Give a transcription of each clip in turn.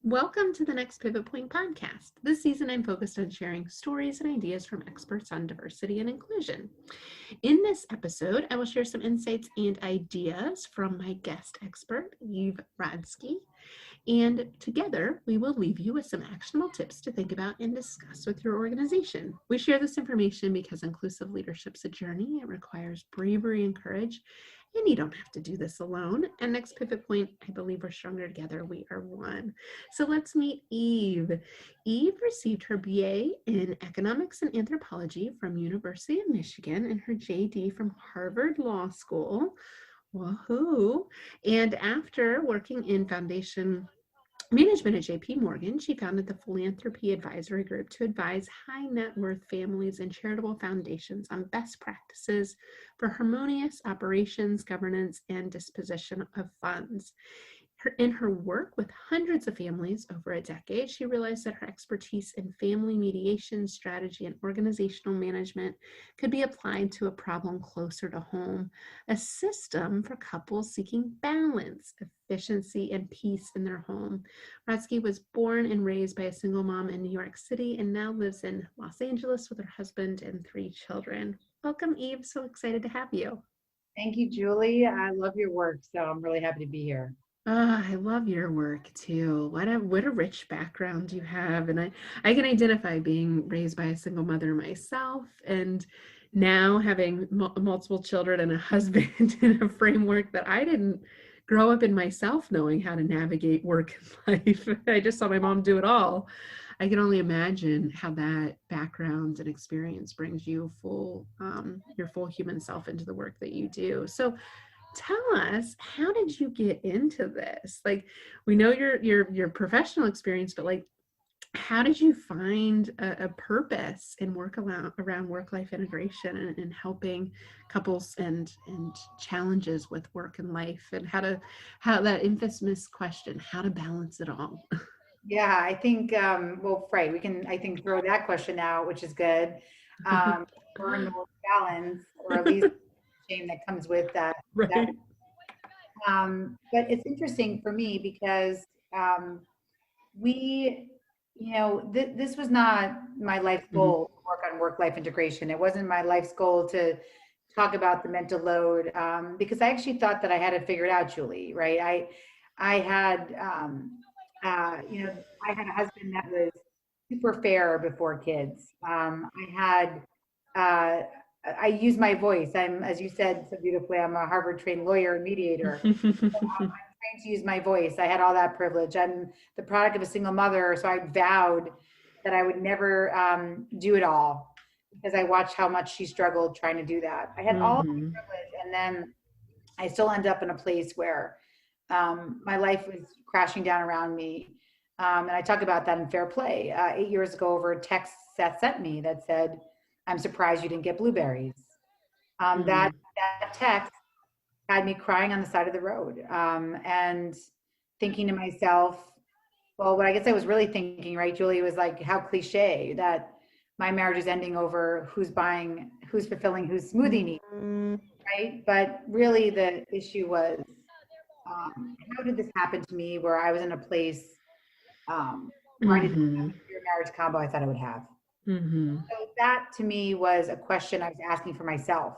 Welcome to the Next Pivot Point podcast. This season, I'm focused on sharing stories and ideas from experts on diversity and inclusion. In this episode, I will share some insights and ideas from my guest expert, Rodsky, and together we will leave you with some actionable tips to think about and discuss with your organization. We share this information because inclusive leadership's a journey. It requires bravery and courage, and you don't have to do this alone. And Next Pivot Point, I believe we're stronger together. We are one. So let's meet Eve. Eve received her BA in Economics and Anthropology from University of Michigan and her JD from Harvard Law School. Woohoo! And after working in foundation management at JP Morgan, she founded the Philanthropy Advisory Group to advise high net worth families and charitable foundations on best practices for harmonious operations, governance, and disposition of funds. In her work with hundreds of families over a decade, she realized that her expertise in family mediation, strategy, and organizational management could be applied to a problem closer to home, a system for couples seeking balance, efficiency, and peace in their home. Rodsky was born and raised by a single mom in New York City and now lives in Los Angeles with her husband and 3 children. Welcome, Eve. So excited to have you. Thank you, Julie. I love your work, so I'm really happy to be here. I love your work too. What a rich background you have. And I can identify being raised by a single mother myself, and now having multiple children and a husband in a framework that I didn't grow up in myself, knowing how to navigate work and life. I just saw my mom do it all. I can only imagine how that background and experience brings you your full human self into the work that you do. So tell us, how did you get into this? Like, we know your professional experience, but like, how did you find a purpose in work around work-life integration and helping couples and challenges with work and life, and how that infamous question, how to balance it all? Yeah, I think, well, right, we can, I think, throw that question out, which is good. Burn the word balance, or at least shame that comes with that. Right. But it's interesting for me because this was not my life's goal to work on work-life integration. It wasn't my life's goal to talk about the mental load, because I actually thought that I had it figured out, Julie, right? I had, I had a husband that was super fair before kids. I use my voice. As you said so beautifully, I'm a Harvard trained lawyer and mediator. So I'm trained to use my voice. I had all that privilege. I'm the product of a single mother, so I vowed that I would never do it all, because I watched how much she struggled trying to do that. I had all the privilege, and then I still end up in a place where my life was crashing down around me. And I talk about that in Fair Play. 8 years ago, over a text Seth sent me that said, "I'm surprised you didn't get blueberries." That text had me crying on the side of the road, and thinking to myself, well, what I guess I was really thinking, right, Julie, was like, how cliche that my marriage is ending over who's fulfilling whose smoothie needs, right? But really the issue was, how did this happen to me, where I was in a place where I didn't have your marriage combo I thought I would have. So that to me was a question I was asking for myself,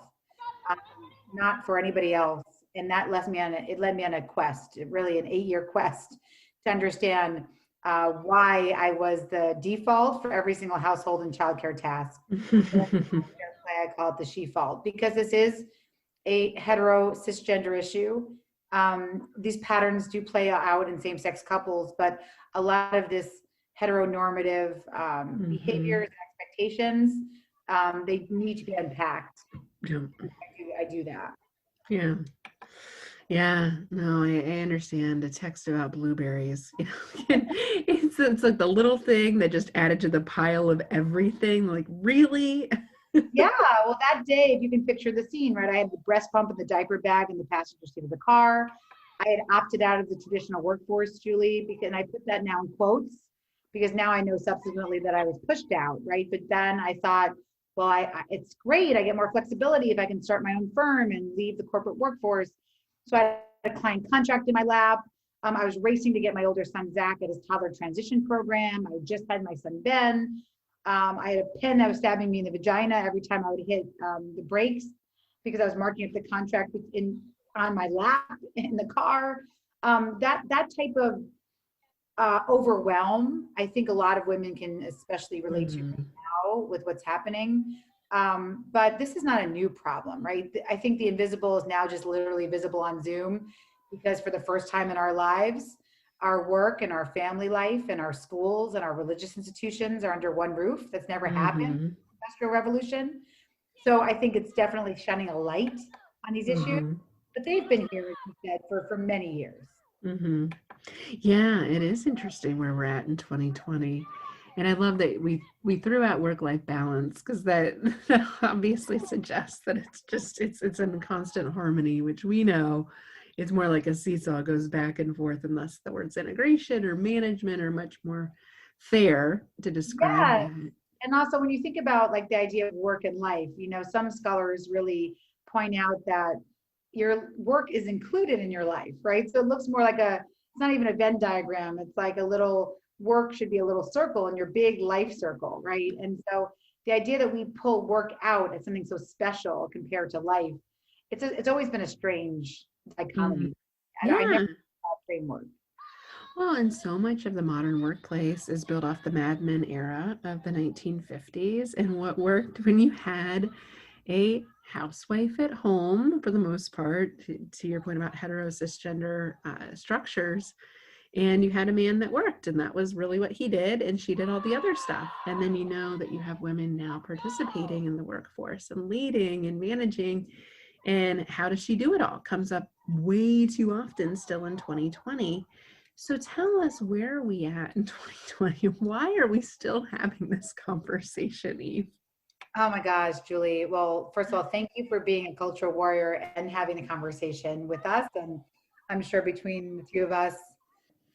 not for anybody else. And that led me on a quest, really an 8-year quest, to understand why I was the default for every single household and childcare task. I call it the she fault, because this is a hetero cisgender issue. These patterns do play out in same-sex couples, but a lot of this heteronormative behaviors and expectations, they need to be unpacked. Yeah. I do that. Yeah, no, I understand. A text about blueberries, it's like the little thing that just added to the pile of everything. Like, really? Yeah, well, that day, if you can picture the scene, right? I had the breast pump and the diaper bag in the passenger seat of the car. I had opted out of the traditional workforce, Julie, and I put that now in quotes, because now I know subsequently that I was pushed out, right? But then I thought, well, it's great. I get more flexibility if I can start my own firm and leave the corporate workforce. So I had a client contract in my lap. I was racing to get my older son, Zach, at his toddler transition program. I just had my son, Ben. I had a pin that was stabbing me in the vagina every time I would hit the brakes because I was marking up the contract on my lap in the car. That type of overwhelm, I think a lot of women can especially relate to now with what's happening. But this is not a new problem, right? I think the invisible is now just literally visible on Zoom because for the first time in our lives, our work and our family life and our schools and our religious institutions are under one roof. That's never happened in the Industrial Revolution. So I think it's definitely shining a light on these issues, but they've been here, as you said, for many years. Yeah, it is interesting where we're at in 2020. And I love that we threw out work-life balance because that obviously suggests that it's in constant harmony, which we know it's more like a seesaw, goes back and forth, and thus the words integration or management are much more fair to describe that. And also when you think about like the idea of work and life, some scholars really point out that your work is included in your life, right? So it looks more like it's not even a Venn diagram. It's like work should be a little circle in your big life circle, right? And so the idea that we pull work out as something so special compared to life, it's always been a strange dichotomy. I never thought framework. Well, and so much of the modern workplace is built off the Mad Men era of the 1950s and what worked when you had a housewife at home, for the most part, to your point about hetero cisgender structures, and you had a man that worked, and that was really what he did, and she did all the other stuff. And then that you have women now participating in the workforce and leading and managing, and how does she do it all comes up way too often still in 2020. So tell us, where are we at in 2020? Why are we still having this conversation, Eve? Oh my gosh, Julie. Well, first of all, thank you for being a cultural warrior and having the conversation with us. And I'm sure between the two of us,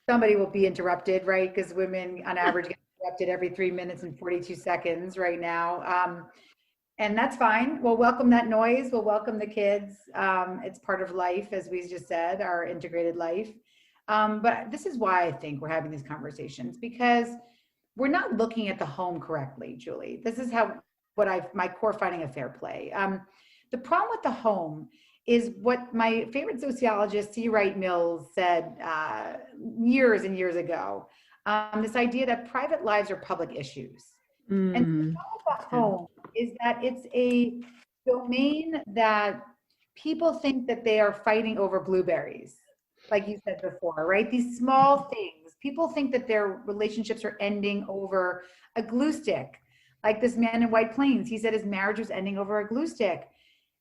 somebody will be interrupted, right? Because women on average get interrupted every 3 minutes and 42 seconds right now. And that's fine. We'll welcome that noise. We'll welcome the kids. It's part of life, as we just said, our integrated life. But this is why I think we're having these conversations, because we're not looking at the home correctly, Julie. This is my core finding of fair play. The problem with the home is what my favorite sociologist, C. Wright Mills, said years and years ago. This idea that private lives are public issues. And the problem with the home is that it's a domain that people think that they are fighting over blueberries, like you said before, right? These small things. People think that their relationships are ending over a glue stick. Like this man in White Plains, he said his marriage was ending over a glue stick.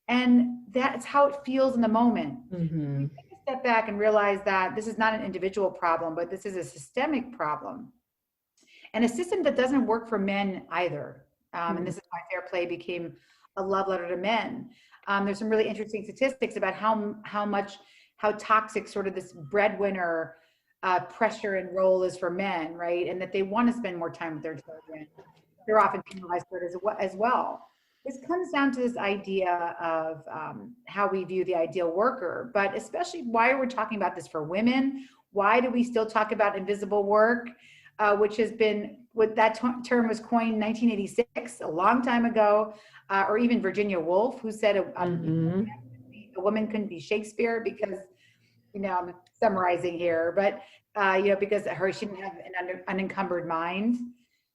And that's how it feels in the moment. You take a step back and realize that this is not an individual problem, but this is a systemic problem. And a system that doesn't work for men either. And this is why fair play became a love letter to men. There's some really interesting statistics about how toxic sort of this breadwinner pressure and role is for men, right? And that they want to spend more time with their children. They're often penalized for it as well. This comes down to this idea of how we view the ideal worker, but especially why we're talking about this for women. Why do we still talk about invisible work, which has been, that term was coined in 1986, a long time ago, or even Virginia Woolf, who said a woman couldn't be Shakespeare because, I'm summarizing here, but, because she didn't have an unencumbered mind.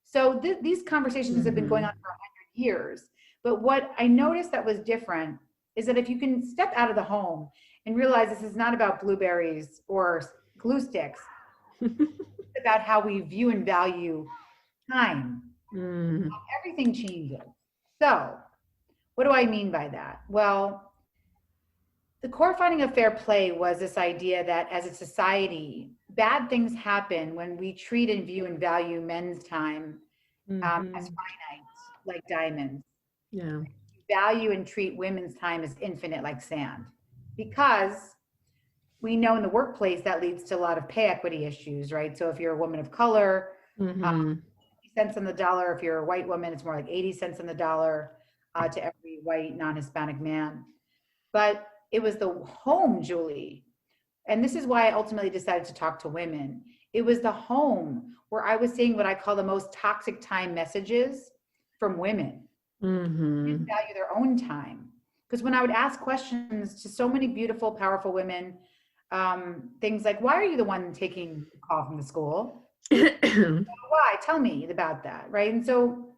So these conversations have been going on for 100 years. But what I noticed that was different is that if you can step out of the home and realize this is not about blueberries or glue sticks, it's about how we view and value time. Everything changes. So what do I mean by that? Well, the core finding of fair play was this idea that as a society, bad things happen when we treat and view and value men's time as finite, like diamonds. Yeah. Value and treat women's time as infinite, like sand. Because we know in the workplace that leads to a lot of pay equity issues, right? So if you're a woman of color, 50 cents on the dollar. If you're a white woman, it's more like 80 cents on the dollar to every white non-Hispanic man. But it was the home, Julie, and this is why I ultimately decided to talk to women. It was the home where I was seeing what I call the most toxic time messages from women. They didn't value their own time. Because when I would ask questions to so many beautiful, powerful women, things like, why are you the one taking the call from the school? Why? Tell me about that, right? And so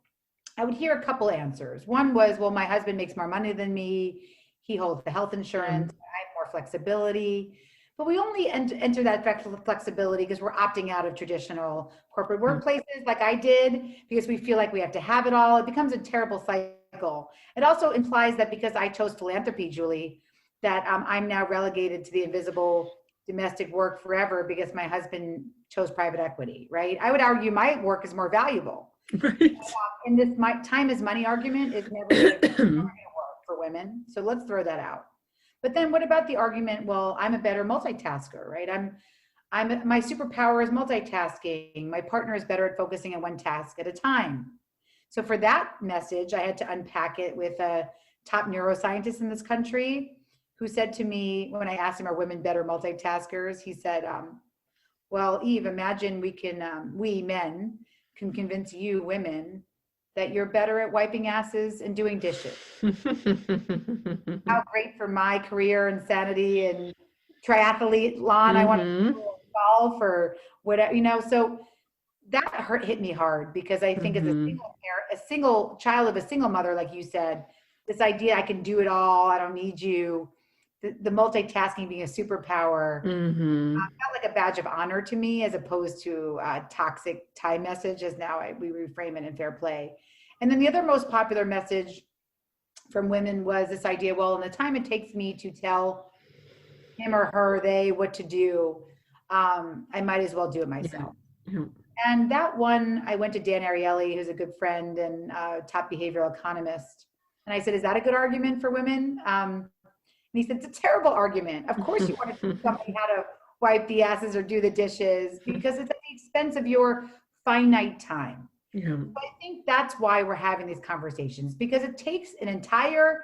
I would hear a couple answers. One was, well, my husband makes more money than me. He holds the health insurance. I have more flexibility. But we only enter that flexibility because we're opting out of traditional corporate workplaces like I did, because we feel like we have to have it all. It becomes a terrible cycle. It also implies that because I chose philanthropy, Julie, that I'm now relegated to the invisible domestic work forever because my husband chose private equity, right? I would argue my work is more valuable. Right. And this my time is money argument is never going to work for women. So let's throw that out. But then what about the argument, well, I'm a better multitasker, right? My superpower is multitasking. My partner is better at focusing on one task at a time. So for that message, I had to unpack it with a top neuroscientist in this country who said to me, when I asked him, are women better multitaskers? He said, well, Eve, imagine we men can convince you women that you're better at wiping asses and doing dishes. How great for my career and sanity and triathlon. I want to golf or whatever, so that hit me hard, because I think as a single parent, a single child of a single mother, like you said, this idea I can do it all, I don't need you, the multitasking being a superpower, felt like a badge of honor to me, as opposed to a toxic time message, as now we reframe it in fair play. And then the other most popular message from women was this idea, well, in the time it takes me to tell him or her, they, what to do, I might as well do it myself. Yeah. And that one, I went to Dan Ariely, who's a good friend and top behavioral economist. And I said, is that a good argument for women? And he said, it's a terrible argument. Of course you want to teach somebody how to wipe the asses or do the dishes, because it's at the expense of your finite time. Yeah. But I think that's why we're having these conversations, because it takes an entire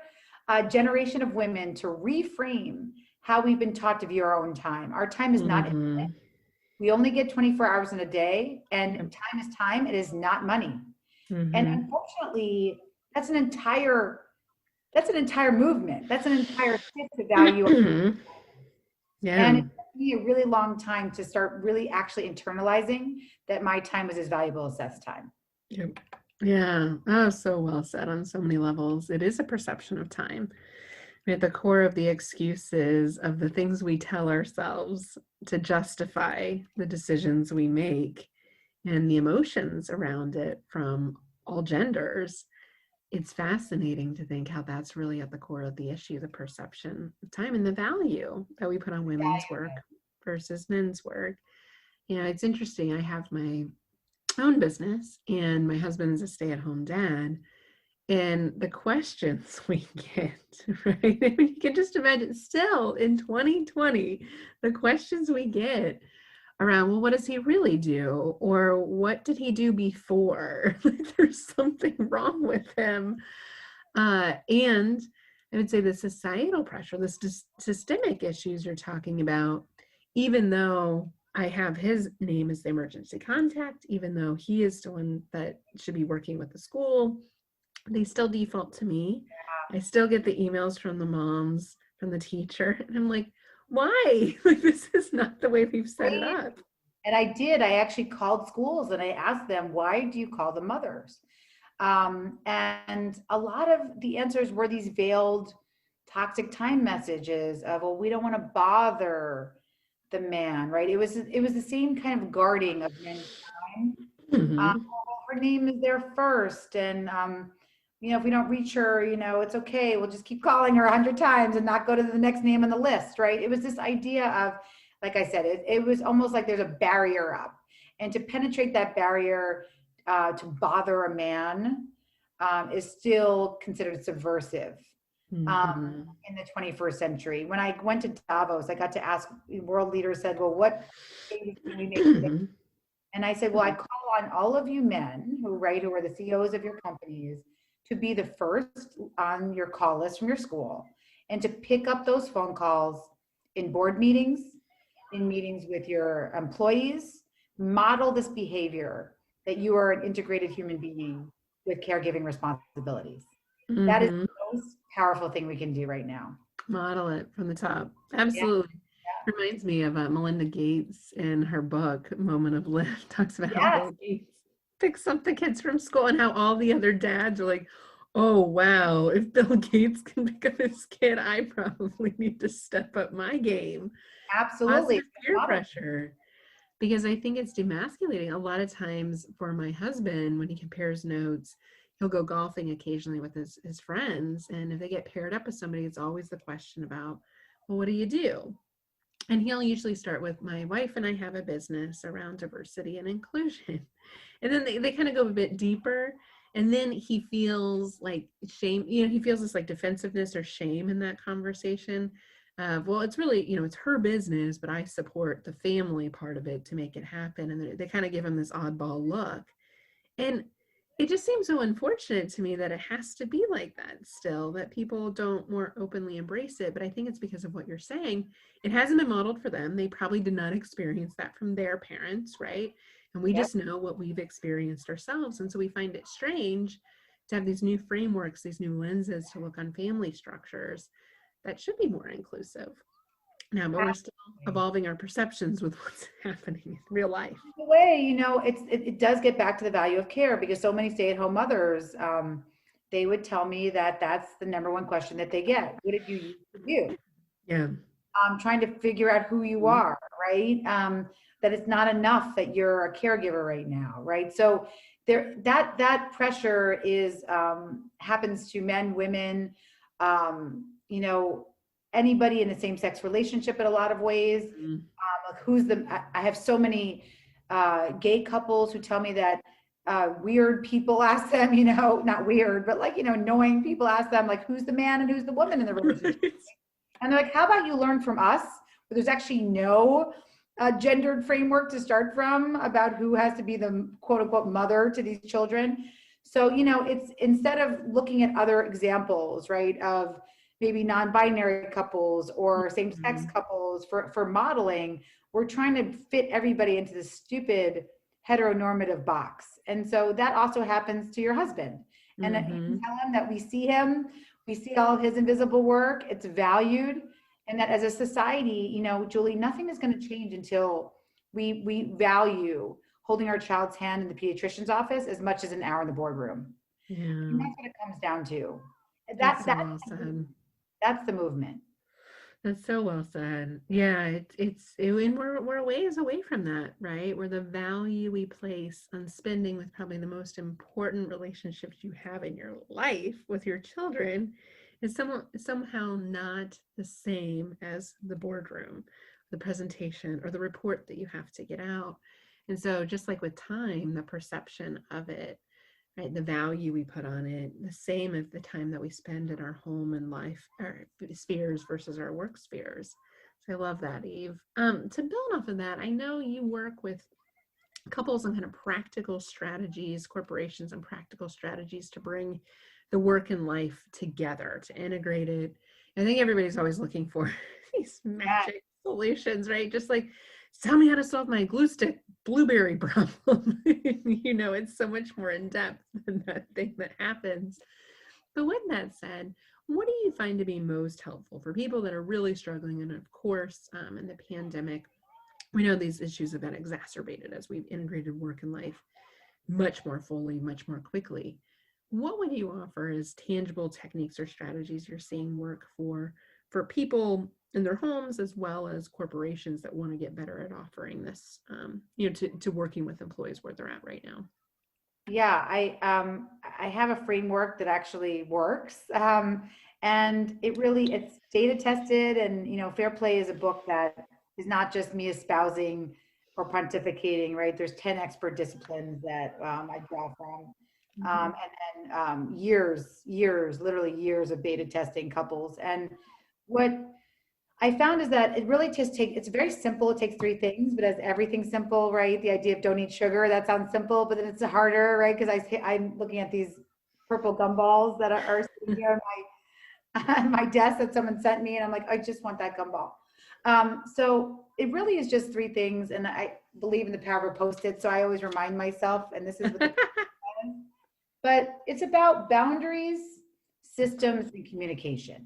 generation of women to reframe how we've been taught to view our own time. Our time is not infinite. We only get 24 hours in a day, and time is time. It is not money. And unfortunately, that's an entire movement. That's an entire shift to value. Yeah. And it took me a really long time to start really actually internalizing that my time was as valuable as Seth's time. Yep. Yeah. Oh, so well said on so many levels. It is a perception of time. At the core of the excuses of the things we tell ourselves to justify the decisions we make and the emotions around it from all genders. It's fascinating to think how that's really at the core of the issue, the perception of time and the value that we put on women's work versus men's work. It's interesting. I have my own business and my husband's a stay-at-home dad. And the questions we get, right? I mean, you can just imagine still in 2020, the questions we get around, well, what does he really do? Or what did he do before? Like, there's something wrong with him. And I would say the societal pressure, the systemic issues you're talking about, even though I have his name as the emergency contact, even though he is the one that should be working with the school, they still default to me. I still get the emails from the moms, from the teacher. And I'm like, why? Like, this is not the way we've set it up. And I actually called schools and I asked them, why do you call the mothers? And a lot of the answers were these veiled toxic time messages of, well, we don't want to bother the man, right? It was the same kind of guarding of men's time. Her name is there first. And, if we don't reach her, it's okay. We'll just keep calling her 100 times and not go to the next name on the list, right? It was this idea of, like I said, it was almost like there's a barrier up. And to penetrate that barrier, to bother a man is still considered subversive in the 21st century. When I went to Davos, I got to ask, world leaders said, well, what changes can we make today? And I said, well, I call on all of you men who are the CEOs of your companies to be the first on your call list from your school and to pick up those phone calls in board meetings, in meetings with your employees, model this behavior that you are an integrated human being with caregiving responsibilities. That is Mm-hmm. the most powerful thing we can do right now. Model it from the top. Yeah. Absolutely. Reminds me of Melinda Gates in her book, Moment of Lift, talks about how Yes, Bill Gates picks up the kids from school and how all the other dads are like, oh, wow, if Bill Gates can pick up his kid, I probably need to step up my game. absolutely. Positive peer Model. pressure. Because I think it's demasculating. A lot of times for my husband, when he compares notes, he'll go golfing occasionally with his friends. And if they get paired up with somebody, it's always the question about, well, what do you do? And he'll usually start with, my wife and I have a business around diversity and inclusion. And then they kind of go a bit deeper. And then he feels like shame, he feels this like defensiveness or shame in that conversation. Well, it's really, it's her business, but I support the family part of it to make it happen. And they kind of give him this oddball look. And it just seems so unfortunate to me that it has to be like that still, that people don't more openly embrace it. But I think it's because of what you're saying. It hasn't been modeled for them. They probably did not experience that from their parents, right? And we Yep. just know what we've experienced ourselves. And so we find it strange to have these new frameworks, these new lenses to look on family structures that should be more inclusive. Now, but we're still evolving our perceptions with what's happening in real life. In a way, it does get back to the value of care, because so many stay-at-home mothers, they would tell me that that's the number one question that they get. What did you use to do? Yeah. Trying to figure out who you are, right? That it's not enough that you're a caregiver right now, right? So that pressure is happens to men, women, anybody in a same-sex relationship in a lot of ways. Mm-hmm. Like I have so many gay couples who tell me that weird people ask them, not weird, but like, annoying people ask them, like, who's the man and who's the woman in the relationship? Right. And they're like, how about you learn from us? Where there's actually no gendered framework to start from about who has to be the quote unquote mother to these children. So, it's instead of looking at other examples, right, of maybe non-binary couples or same-sex couples for modeling, we're trying to fit everybody into this stupid heteronormative box. And so that also happens to your husband. And you can tell him that we see all of his invisible work, it's valued, and that as a society, Julie, nothing is going to change until we value holding our child's hand in the pediatrician's office as much as an hour in the boardroom. Yeah. And that's what it comes down to. That's so well said. That's the movement. That's so well said. Yeah, and we're a ways away from that, right? Where the value we place on spending with probably the most important relationships you have in your life with your children is somehow not the same as the boardroom, the presentation, or the report that you have to get out. And so just like with time, the perception of it, right, the value we put on it, the same as the time that we spend in our home and life, our spheres versus our work spheres. So I love that, Eve. To build off of that, I know you work with couples on kind of practical strategies, corporations and practical strategies to bring the work and life together, to integrate it. I think everybody's always looking for these magic solutions, right? Just like, tell me how to solve my glue stick blueberry problem. It's so much more in depth than that thing that happens. But with that said, what do you find to be most helpful for people that are really struggling? And of course, in the pandemic, we know these issues have been exacerbated as we've integrated work and life much more fully, much more quickly. What would you offer as tangible techniques or strategies you're seeing work for people in their homes, as well as corporations that want to get better at offering this, to working with employees where they're at right now? Yeah, I have a framework that actually works, and it's data tested. And Fair Play is a book that is not just me espousing or pontificating. Right, there's 10 expert disciplines that I draw from, and then literally years of beta testing couples. And what I found is that it really it's very simple. It takes 3 things, but as everything's simple, right? The idea of don't eat sugar, that sounds simple, but then it's harder, right? Because I'm looking at these purple gumballs that are sitting here on my desk that someone sent me, and I'm like, I just want that gumball. So it really is just three things. And I believe in the power of Post-it. So I always remind myself, and this is what the but it's about boundaries, systems, and communication.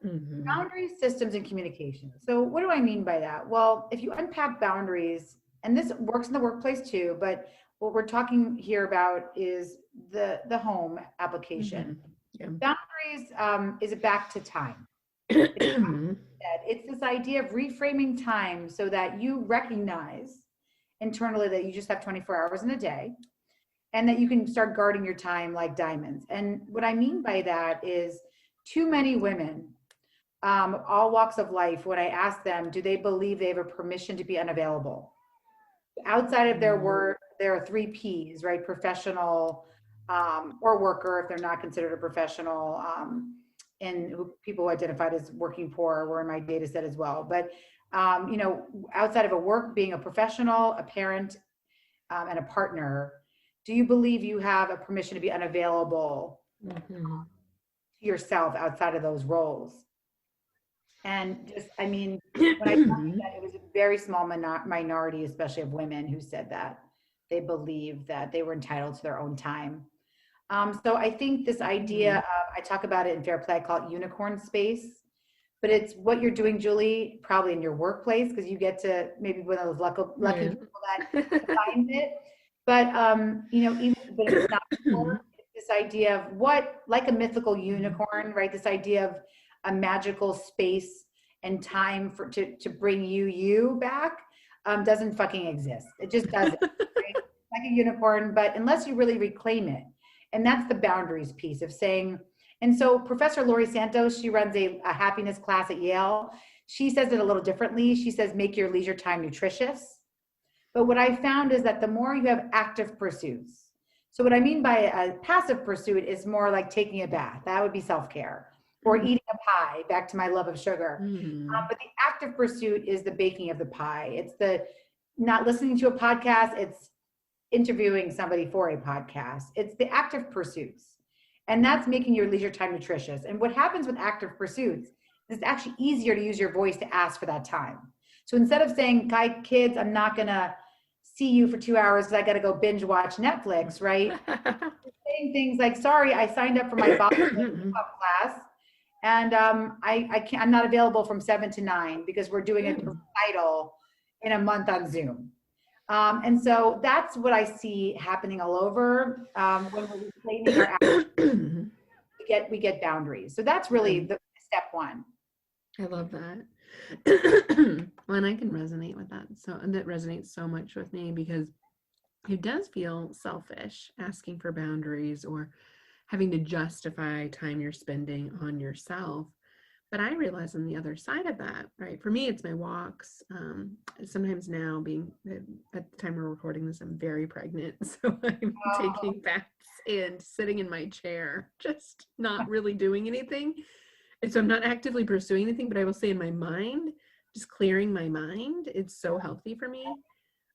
Mm-hmm. Boundaries, systems, and communication. So what do I mean by that? Well, if you unpack boundaries, and this works in the workplace too, but what we're talking here about is the home application. Yeah. Boundaries is it back to time. It's this idea of reframing time so that you recognize internally that you just have 24 hours in a day and that you can start guarding your time like diamonds. And what I mean by that is too many women, all walks of life, when I ask them, do they believe they have a permission to be unavailable? Outside of their work, there are three P's, right? Professional or worker, if they're not considered a professional, and people who identified as working poor were in my data set as well. But, outside of a work, being a professional, a parent, and a partner, do you believe you have a permission to be unavailable to yourself outside of those roles? And just, I mean, when I found that, it was a very small minority, especially of women, who said that they believed that they were entitled to their own time. So I think this idea of, I talk about it in Fair Play, I call it unicorn space, but it's what you're doing, Julie, probably in your workplace, because you get to maybe one of those lucky people that find it. But, even if it's not work, it's this idea of what, like a mythical unicorn, right? This idea of a magical space and time to bring you back doesn't fucking exist. It just doesn't. Right? Like a unicorn, but unless you really reclaim it. And that's the boundaries piece of saying, and so Professor Laurie Santos, she runs a happiness class at Yale. She says it a little differently. She says, make your leisure time nutritious. But what I found is that the more you have active pursuits, so what I mean by a passive pursuit is more like taking a bath. That would be self-care. Or eating a pie, back to my love of sugar. But the active pursuit is the baking of the pie. It's the not listening to a podcast. It's interviewing somebody for a podcast. It's the active pursuits. And that's making your leisure time nutritious. And what happens with active pursuits is it's actually easier to use your voice to ask for that time. So instead of saying, kids, I'm not going to see you for 2 hours because I got to go binge watch Netflix, right? Saying things like, sorry, I signed up for my class. And I'm not available from 7 to 9 because we're doing a recital in a month on Zoom. And so that's what I see happening all over when we're reclaiming our actions. We get boundaries. So that's really the step one. I love that. Well, and I can resonate with that. So, and that resonates so much with me because it does feel selfish asking for boundaries or having to justify time you're spending on yourself. But I realize on the other side of that, right? For me, it's my walks. Sometimes now being at the time we're recording this, I'm very pregnant. So I'm taking baths and sitting in my chair, just not really doing anything. And so I'm not actively pursuing anything, but I will say in my mind, just clearing my mind, it's so healthy for me.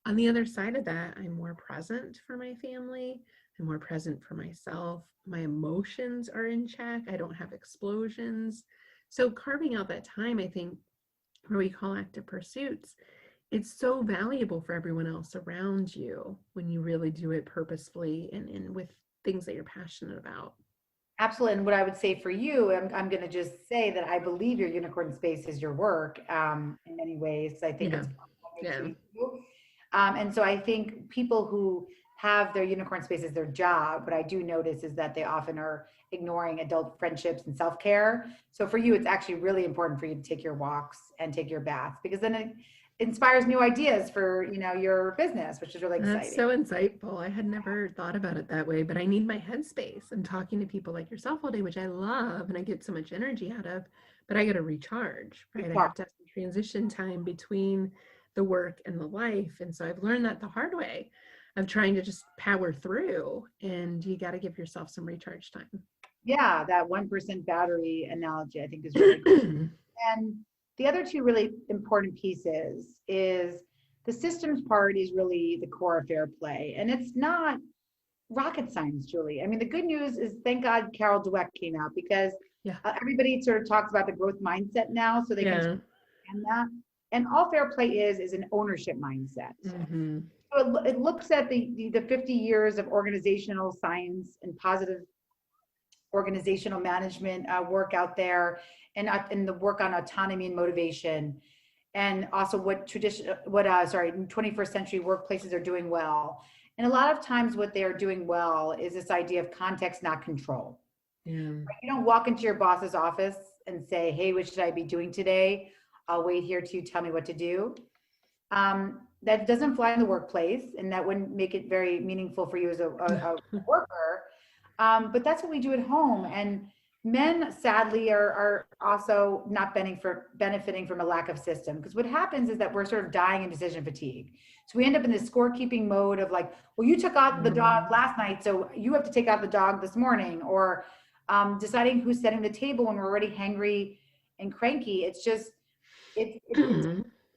On the other side of that, I'm more present for my family. I'm more present for myself. My emotions are in check. I don't have explosions. So carving out that time, I think, what we call active pursuits, it's so valuable for everyone else around you when you really do it purposefully and with things that you're passionate about. Absolutely. And what I would say for you, I'm going to just say that I believe your unicorn space is your work in many ways. I think it's and so I think people who have their unicorn space as their job, what I do notice is that they often are ignoring adult friendships and self-care. So for you, it's actually really important for you to take your walks and take your baths, because then it inspires new ideas for, your business, which is really exciting. That's so insightful. I had never thought about it that way, but I need my headspace. I'm talking to people like yourself all day, which I love and I get so much energy out of, but I got to recharge, right? I have to have some transition time between the work and the life. And so I've learned that the hard way of trying to just power through, and you got to give yourself some recharge time. Yeah, that 1% battery analogy, I think, is really good. And the other two really important pieces is the systems part is really the core of Fair Play. And it's not rocket science, Julie. I mean, the good news is, thank God Carol Dweck came out, because everybody sort of talks about the growth mindset now, so they can understand that. And all fair play is an ownership mindset. Mm-hmm. So it looks at the 50 years of organizational science and positive organizational management work out there, and the work on autonomy and motivation, and also what 21st century workplaces are doing well. And a lot of times what they are doing well is this idea of context, not control. Yeah. You don't walk into your boss's office and say, hey, what should I be doing today? I'll wait here till you tell me what to do. That doesn't fly in the workplace, and that wouldn't make it very meaningful for you as a worker. But that's what we do at home. And men, sadly, are also not benefiting from a lack of system. Because what happens is that we're sort of dying in decision fatigue. So we end up in this scorekeeping mode of like, well, you took out the dog last night, so you have to take out the dog this morning, or deciding who's setting the table when we're already hangry and cranky. It's just, it's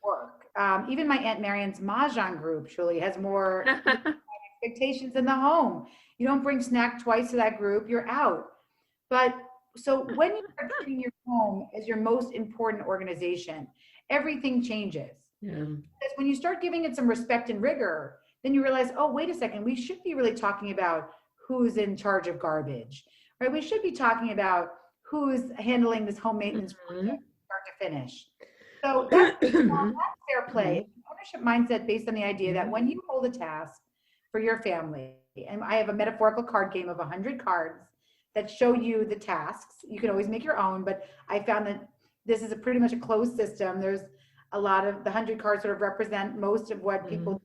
work. Even my Aunt Marion's Mahjong group, Julie, has more expectations in the home. You don't bring snack twice to that group, you're out. But so when you are treating your home as your most important organization, everything changes. Yeah. Because when you start giving it some respect and rigor, then you realize, oh, wait a second, we should be really talking about who's in charge of garbage, right? We should be talking about who's handling this home maintenance from start to finish. So that's fair play. Ownership mindset based on the idea that when you hold a task for your family, and I have a metaphorical card game of 100 cards that show you the tasks. You can always make your own, but I found that this is pretty much a closed system. There's a lot of the 100 cards sort of represent most of what people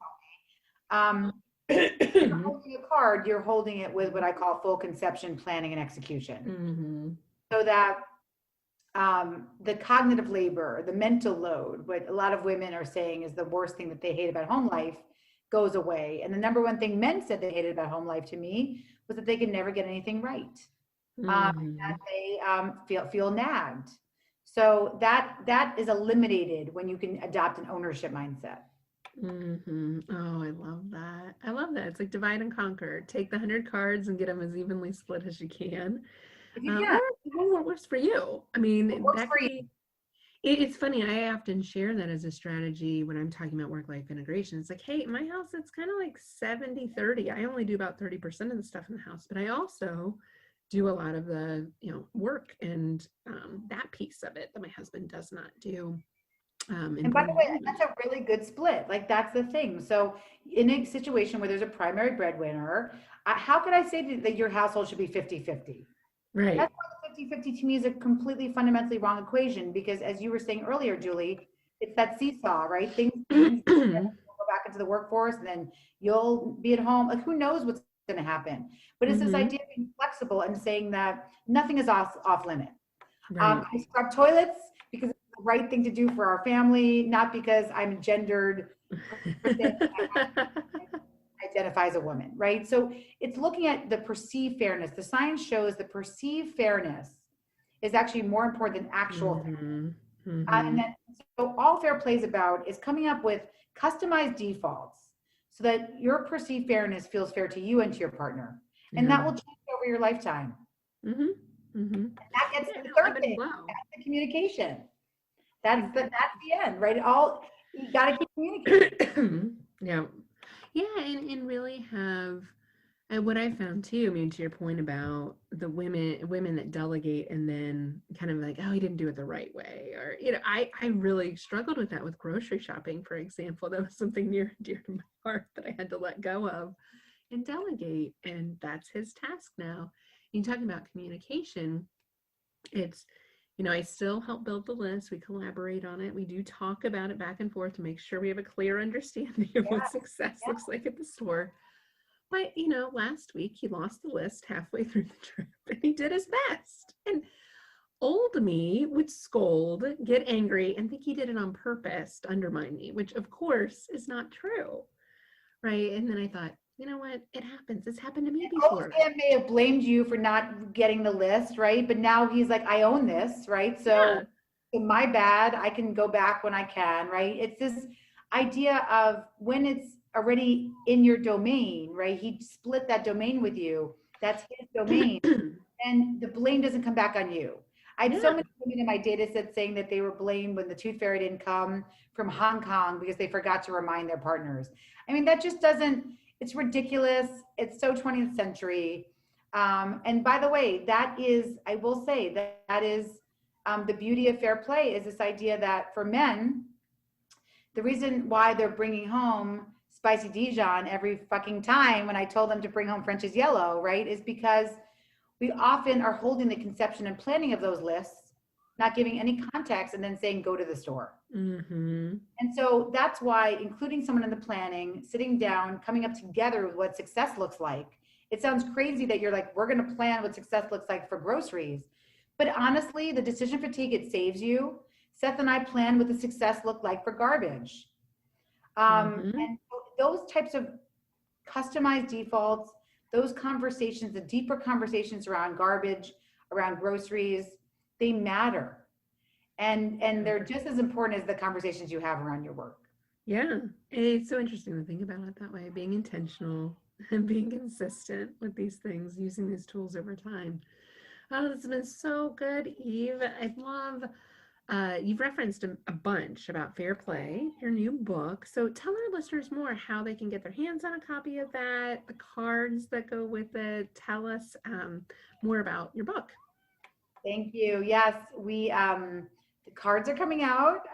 tell me. You're holding a card, you're holding it with what I call full conception, planning, and execution. So that the cognitive labor, the mental load, what a lot of women are saying is the worst thing that they hate about home life, goes away. And the number one thing men said they hated about home life to me was that they could never get anything right. That they feel nagged. So that is eliminated when you can adopt an ownership mindset. Oh, I love that. I love that. It's like divide and conquer. Take the 100 cards and get them as evenly split as you can. Or what works for you. I mean, that could be. It's funny. I often share that as a strategy when I'm talking about work-life integration. It's like, hey, in my house, it's kind of like 70-30. I only do about 30% of the stuff in the house, but I also do a lot of the, work and that piece of it that my husband does not do. And by the way, that's a really good split. Like, that's the thing. So in a situation where there's a primary breadwinner, how could I say that your household should be 50-50? Right. That's why 50-50 to me is a completely fundamentally wrong equation, because as you were saying earlier, Julie, it's that seesaw, right? Things go back into the workforce and then you'll be at home. Like, who knows what's going to happen? But it's this idea of being flexible and saying that nothing is off limit. Right. I scrub toilets because it's the right thing to do for our family, not because I'm gendered identify as a woman, right? So it's looking at the perceived fairness. The science shows the perceived fairness is actually more important than actual fairness. And then, so all fair play is about is coming up with customized defaults so that your perceived fairness feels fair to you and to your partner. And that will change over your lifetime. And that gets to the third thing, that's the communication. That's the end, right? You got to keep communicating. Yeah, and really have, and what I found too, I mean, to your point about the women that delegate and then kind of like, oh, he didn't do it the right way. Or, I really struggled with that with grocery shopping, for example. That was something near and dear to my heart that I had to let go of and delegate. And that's his task now. And talking about communication, it's, I still help build the list. We collaborate on it. We do talk about it back and forth to make sure we have a clear understanding of what success looks like at the store. But, last week he lost the list halfway through the trip and he did his best. And old me would scold, get angry, and think he did it on purpose to undermine me, which of course is not true. Right. And then I thought, you know what? It happens. It's happened to me before. Old may have blamed you for not getting the list, right? But now he's like, I own this, right? So my bad. I can go back when I can, right? It's this idea of when it's already in your domain, right? He split that domain with you. That's his domain. And the blame doesn't come back on you. I had so Yeah. many women in my data set saying that they were blamed when the tooth fairy didn't come from Hong Kong because they forgot to remind their partners. I mean, that just doesn't, it's ridiculous. It's so 20th century. And by the way, that is, I will say that that is the beauty of fair play is this idea that for men, the reason why they're bringing home spicy Dijon every fucking time when I told them to bring home French's Yellow, right, is because we often are holding the conception and planning of those lists, not giving any context, and then saying, go to the store. Mm-hmm. And so that's why including someone in the planning, sitting down, coming up together with what success looks like. It sounds crazy that you're like, we're going to plan what success looks like for groceries. But honestly, the decision fatigue, it saves you. Seth and I planned what the success looked like for garbage. Mm-hmm. And those types of customized defaults, those conversations, the deeper conversations around garbage, around groceries, they matter. And they're just as important as the conversations you have around your work. Yeah, it's so interesting to think about it that way, being intentional and being consistent with these things, using these tools over time. Oh, this has been so good, Eve. I love you've referenced a bunch about Fair Play, your new book. So tell our listeners more how they can get their hands on a copy of that, the cards that go with it. Tell us more about your book. Thank you. Yes, we the cards are coming out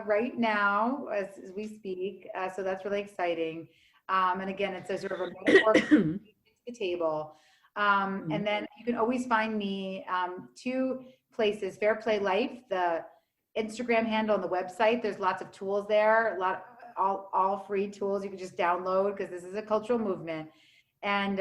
right now as we speak. So that's really exciting. And again, it's a sort of a metaphor for the table. And then you can always find me two places: Fair Play Life, the Instagram handle and the website. There's lots of tools there, a lot all free tools you can just download because this is a cultural movement. And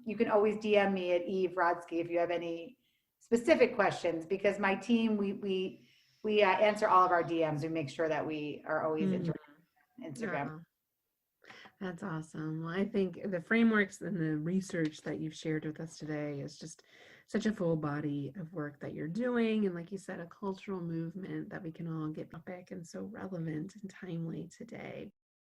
you can always DM me at Eve Rodsky if you have any specific questions, because my team, we answer all of our DMs. We make sure that we are always Mhm. interacting on Instagram. Oh, that's awesome. Well, I think the frameworks and the research that you've shared with us today is just such a full body of work that you're doing. And like you said, a cultural movement that we can all get back and so relevant and timely today.